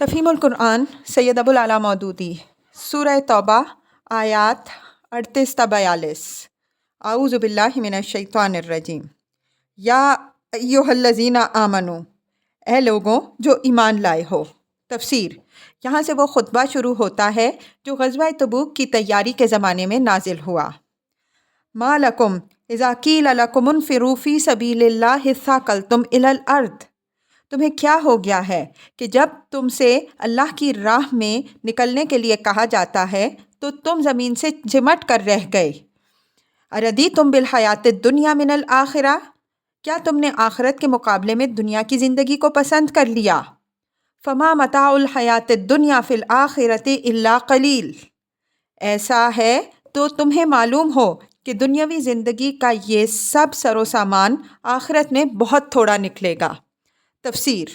تفہیم القرآن سید ابو العلا مودودی سورہ توبہ آیات 38 تا 42 اعوذ باللہ من الشیطان الرجیم یا ایہا الذین آمنو، اے لوگوں جو ایمان لائے ہو۔ تفسیر: یہاں سے وہ خطبہ شروع ہوتا ہے جو غزوہ تبوک کی تیاری کے زمانے میں نازل ہوا۔ ما لکم اذا قیل لکم انفروا فی سبیل اللہ اثاقلتم الی الارض، تمہیں کیا ہو گیا ہے کہ جب تم سے اللہ کی راہ میں نکلنے کے لیے کہا جاتا ہے تو تم زمین سے چمٹ کر رہ گئے۔ اردیتم بالحیات الدنیا من الآخرہ، کیا تم نے آخرت کے مقابلے میں دنیا کی زندگی کو پسند کر لیا؟ فما متاع الحیات الدنیا فی الآخرۃ الا قلیل، ایسا ہے تو تمہیں معلوم ہو کہ دنیاوی زندگی کا یہ سب سر و سامان آخرت میں بہت تھوڑا نکلے گا۔ تفسیر: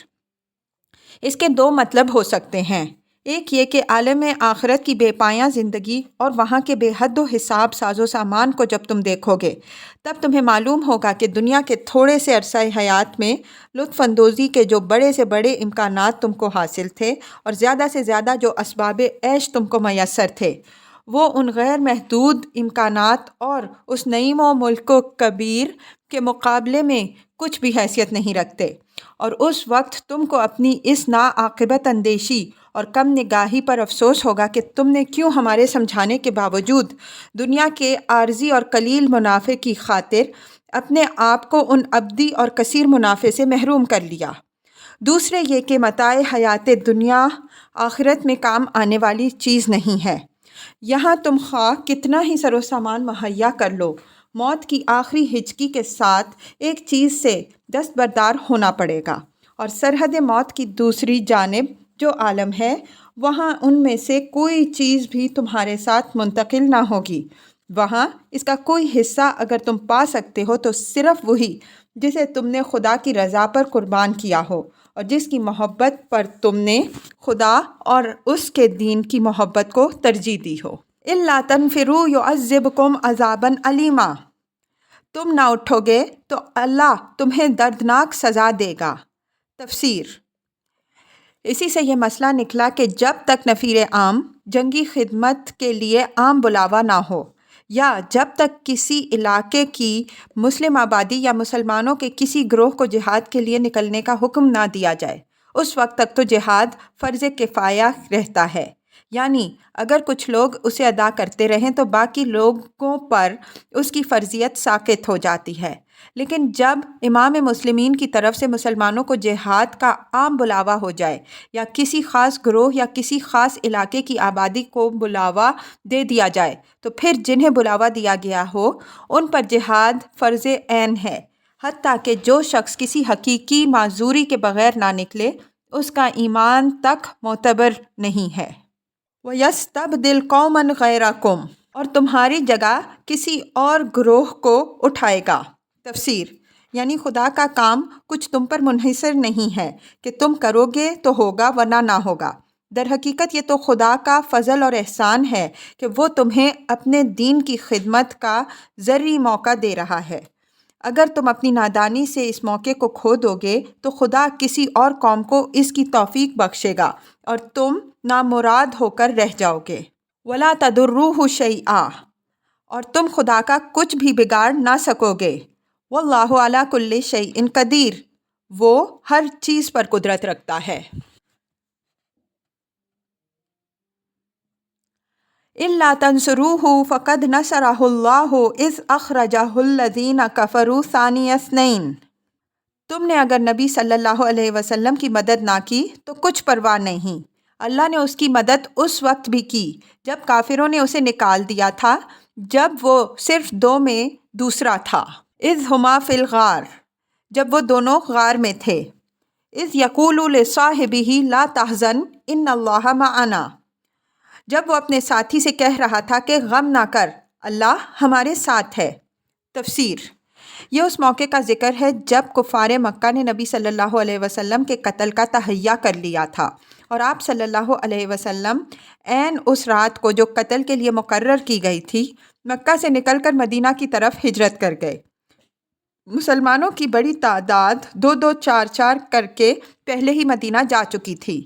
اس کے دو مطلب ہو سکتے ہیں۔ ایک یہ کہ عالم آخرت کی بے پایاں زندگی اور وہاں کے بے حد و حساب ساز و سامان کو جب تم دیکھو گے تب تمہیں معلوم ہوگا کہ دنیا کے تھوڑے سے عرصہ حیات میں لطف اندوزی کے جو بڑے سے بڑے امکانات تم کو حاصل تھے اور زیادہ سے زیادہ جو اسباب عیش تم کو میسر تھے، وہ ان غیر محدود امکانات اور اس نعیم و ملک و کبیر کے مقابلے میں کچھ بھی حیثیت نہیں رکھتے، اور اس وقت تم کو اپنی اس ناعاقبت اندیشی اور کم نگاہی پر افسوس ہوگا کہ تم نے کیوں ہمارے سمجھانے کے باوجود دنیا کے عارضی اور قلیل منافع کی خاطر اپنے آپ کو ان ابدی اور کثیر منافع سے محروم کر لیا۔ دوسرے یہ کہ متاع حیات دنیا آخرت میں کام آنے والی چیز نہیں ہے۔ یہاں تم خواہ کتنا ہی سر و سامان مہیا کر لو، موت کی آخری ہچکی کے ساتھ ایک چیز سے دستبردار ہونا پڑے گا، اور سرحد موت کی دوسری جانب جو عالم ہے وہاں ان میں سے کوئی چیز بھی تمہارے ساتھ منتقل نہ ہوگی۔ وہاں اس کا کوئی حصہ اگر تم پا سکتے ہو تو صرف وہی جسے تم نے خدا کی رضا پر قربان کیا ہو اور جس کی محبت پر تم نے خدا اور اس کے دین کی محبت کو ترجیح دی ہو۔ الا تنفروا يعذبكم عذابا علیما، تم نہ اٹھو گے تو اللہ تمہیں دردناک سزا دے گا۔ تفسیر: اسی سے یہ مسئلہ نکلا کہ جب تک نفیر عام جنگی خدمت کے لیے عام بلاوا نہ ہو، یا جب تک کسی علاقے کی مسلم آبادی یا مسلمانوں کے کسی گروہ کو جہاد کے لیے نکلنے کا حکم نہ دیا جائے، اس وقت تک تو جہاد فرض کفایہ رہتا ہے، یعنی اگر کچھ لوگ اسے ادا کرتے رہیں تو باقی لوگوں پر اس کی فرضیت ساقط ہو جاتی ہے۔ لیکن جب امام مسلمین کی طرف سے مسلمانوں کو جہاد کا عام بلاوا ہو جائے، یا کسی خاص گروہ یا کسی خاص علاقے کی آبادی کو بلاوا دے دیا جائے، تو پھر جنہیں بلاوا دیا گیا ہو ان پر جہاد فرض عین ہے، حتیٰ کہ جو شخص کسی حقیقی معذوری کے بغیر نہ نکلے اس کا ایمان تک معتبر نہیں ہے۔ وَيَسْتَبْدِلْ قَوْمًا غَيْرَكُمْ، اور تمہاری جگہ کسی اور گروہ کو اٹھائے گا۔ تفسیر: یعنی خدا کا کام کچھ تم پر منحصر نہیں ہے کہ تم کرو گے تو ہوگا ورنہ نہ ہوگا۔ در حقیقت یہ تو خدا کا فضل اور احسان ہے کہ وہ تمہیں اپنے دین کی خدمت کا ذری موقع دے رہا ہے۔ اگر تم اپنی نادانی سے اس موقع کو کھو دو گے تو خدا کسی اور قوم کو اس کی توفیق بخشے گا اور تم نامراد ہو کر رہ جاؤ گے۔ وَلَا تَضُرُّوهُ شَيْئًا، اور تم خدا کا کچھ بھی بگاڑ نہ سکو گے۔ وَاللَّهُ عَلَىٰ كُلِّ شَيْءٍ قَدِيرٌ، وہ ہر چیز پر قدرت رکھتا ہے۔ إِلَّا تَنْصُرُوهُ فَقَدْ نَصَرَهُ اللَّهُ إِذْ أَخْرَجَهُ الَّذِينَ كَفَرُوا ثَانِيَ اثْنَيْنِ، تم نے اگر نبی صلی اللہ علیہ وسلم کی مدد نہ کی تو کچھ پرواہ نہیں، اللہ نے اس کی مدد اس وقت بھی کی جب کافروں نے اسے نکال دیا تھا، جب وہ صرف دو میں دوسرا تھا۔ اذ ہما فی الغار، جب وہ دونوں غار میں تھے۔ اذ یقول لصاحبہ لا تحزن ان اللہ معنا، جب وہ اپنے ساتھی سے کہہ رہا تھا کہ غم نہ کر، اللہ ہمارے ساتھ ہے۔ تفسیر: یہ اس موقع کا ذکر ہے جب کفار مکہ نے نبی صلی اللہ علیہ وسلم کے قتل کا تہیہ کر لیا تھا، اور آپ صلی اللہ علیہ وسلم عین اس رات کو جو قتل کے لیے مقرر کی گئی تھی مکہ سے نکل کر مدینہ کی طرف ہجرت کر گئے۔ مسلمانوں کی بڑی تعداد دو دو چار چار کر کے پہلے ہی مدینہ جا چکی تھی،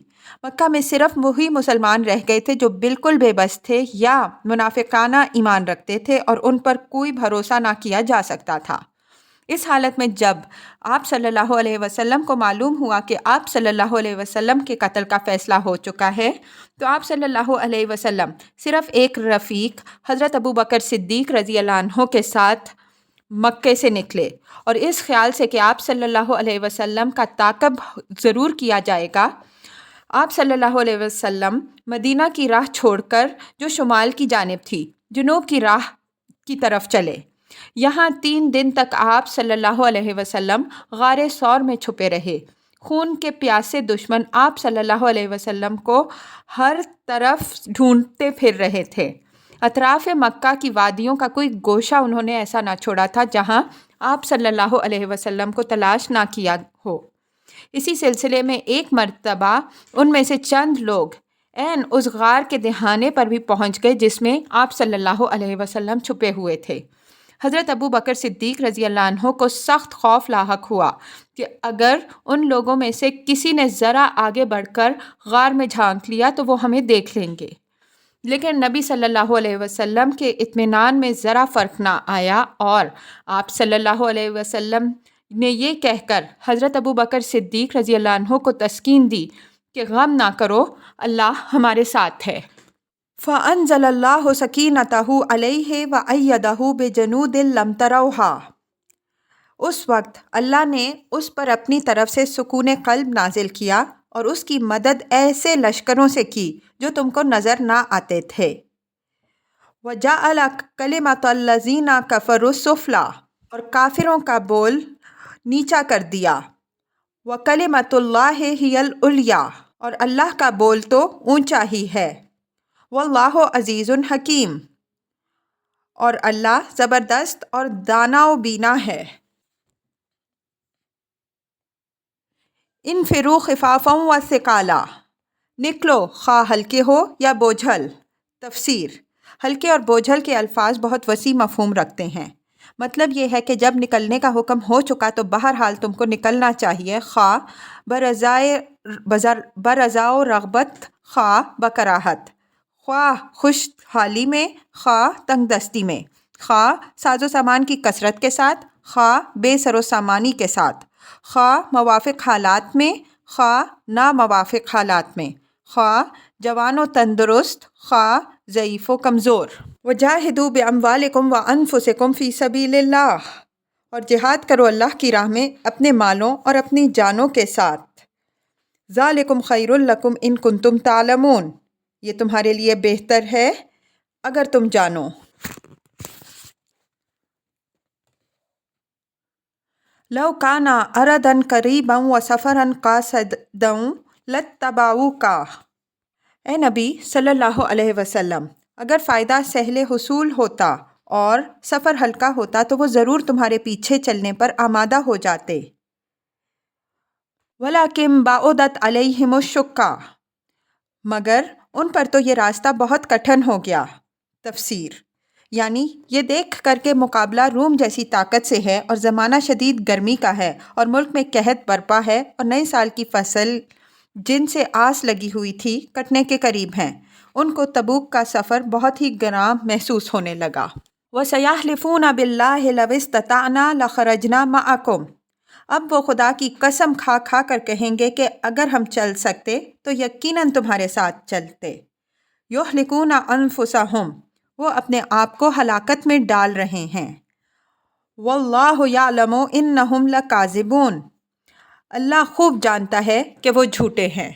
مکہ میں صرف وہی مسلمان رہ گئے تھے جو بالکل بے بس تھے یا منافقانہ ایمان رکھتے تھے اور ان پر کوئی بھروسہ نہ کیا جا سکتا تھا۔ اس حالت میں جب آپ صلی اللہ علیہ وسلم کو معلوم ہوا کہ آپ صلی اللہ علیہ وسلم کے قتل کا فیصلہ ہو چکا ہے، تو آپ صلی اللہ علیہ وسلم صرف ایک رفیق حضرت ابو بکر صدیق رضی اللہ عنہ کے ساتھ مکے سے نکلے، اور اس خیال سے کہ آپ صلی اللہ علیہ وسلم کا تعاقب ضرور کیا جائے گا، آپ صلی اللہ علیہ وسلم مدینہ کی راہ چھوڑ کر جو شمال کی جانب تھی، جنوب کی راہ کی طرف چلے۔ یہاں 3 دن تک آپ صلی اللہ علیہ وسلم غار ثور میں چھپے رہے۔ خون کے پیاسے دشمن آپ صلی اللہ علیہ وسلم کو ہر طرف ڈھونڈتے پھر رہے تھے۔ اطراف مکہ کی وادیوں کا کوئی گوشہ انہوں نے ایسا نہ چھوڑا تھا جہاں آپ صلی اللہ علیہ وسلم کو تلاش نہ کیا ہو۔ اسی سلسلے میں ایک مرتبہ ان میں سے چند لوگ عین اس غار کے دہانے پر بھی پہنچ گئے جس میں آپ صلی اللہ علیہ وسلم چھپے ہوئے تھے۔ حضرت ابو بکر صدیق رضی اللہ عنہ کو سخت خوف لاحق ہوا کہ اگر ان لوگوں میں سے کسی نے ذرا آگے بڑھ کر غار میں جھانک لیا تو وہ ہمیں دیکھ لیں گے، لیکن نبی صلی اللہ علیہ وسلم کے اطمینان میں ذرا فرق نہ آیا، اور آپ صلی اللہ علیہ وسلم نے یہ کہہ کر حضرت ابو بکر صدیق رضی اللہ عنہ کو تسکین دی کہ غم نہ کرو، اللہ ہمارے ساتھ ہے۔ فَأَنزَلَ اللَّهُ سَكِينَتَهُ عَلَيْهِ وَأَيَّدَهُ بِجُنُودٍ لَّمْ تَرَوْهَا۔ اس وقت اللہ نے اس پر اپنی طرف سے سکون قلب نازل کیا اور اس کی مدد ایسے لشکروں سے کی جو تم کو نظر نہ آتے تھے۔ وَجَعَلَ كَلِمَةَ الَّذِينَ كَفَرُوا السُّفْلَىٰ، اور کافروں کا بول نیچا کر دیا۔ وَكَلِمَةُ اللَّهِ هِيَ الْعُلْيَا، اور اللہ کا بول تو اونچا ہی ہے۔ وَاللَّهُ عَزِيزٌ حَكِيمٌ، اور اللہ زبردست اور دانا و بینا ہے۔ انفروا خفافا و ثقالا، نکلو خواہ ہلکے ہو یا بوجھل۔ تفسیر: ہلکے اور بوجھل کے الفاظ بہت وسیع مفہوم رکھتے ہیں۔ مطلب یہ ہے کہ جب نکلنے کا حکم ہو چکا تو بہرحال تم کو نکلنا چاہیے، خواہ برضا و رغبت، خواہ بکراہت، خواہ خوش حالی میں، خواہ تنگ دستی میں، خواہ ساز و سامان کی کثرت کے ساتھ، خواہ بے سر و سامانی کے ساتھ، خواہ موافق حالات میں، خواہ ناموافق حالات میں، خواہ جوان و تندرست، خواہ ضعیف و کمزور۔ وجاہدوا باموالکم وانفسکم فی سبیل اللہ، اور جہاد کرو اللہ کی راہ میں اپنے مالوں اور اپنی جانوں کے ساتھ۔ ذالکم خیر لکم ان کنتم تعلمون، یہ تمہارے لیے بہتر ہے اگر تم جانو۔ لو کان عرضا قریبا وسفرا قاصدا لاتبعوک، اے نبی صلی اللہ علیہ وسلم، اگر فائدہ سہل حصول ہوتا اور سفر ہلکا ہوتا تو وہ ضرور تمہارے پیچھے چلنے پر آمادہ ہو جاتے۔ وَلَٰكِن بَعُدَتْ عَلَيْهِمُ الشُّقَّةُ، مگر ان پر تو یہ راستہ بہت کٹھن ہو گیا۔ تفسیر: یعنی یہ دیکھ کر کے مقابلہ روم جیسی طاقت سے ہے اور زمانہ شدید گرمی کا ہے اور ملک میں قحط برپا ہے اور نئے سال کی فصل جن سے آس لگی ہوئی تھی کٹنے کے قریب ہیں، ان کو تبوک کا سفر بہت ہی گراں محسوس ہونے لگا۔ وَسَيَحْلِفُونَ بِاللَّهِ لَوِ اسْتَطَعْنَا لَخَرَجْنَا مَعَكُمْ، اب وہ خدا کی قسم کھا کھا کر کہیں گے کہ اگر ہم چل سکتے تو یقیناً تمہارے ساتھ چلتے۔ یُہْلِكُونَ أَنفُسَهُمْ، وہ اپنے آپ کو ہلاکت میں ڈال رہے ہیں۔ وَاللَّهُ يَعْلَمُ إِنَّهُمْ لَكَاذِبُونَ، اللہ خوب جانتا ہے کہ وہ جھوٹے ہیں۔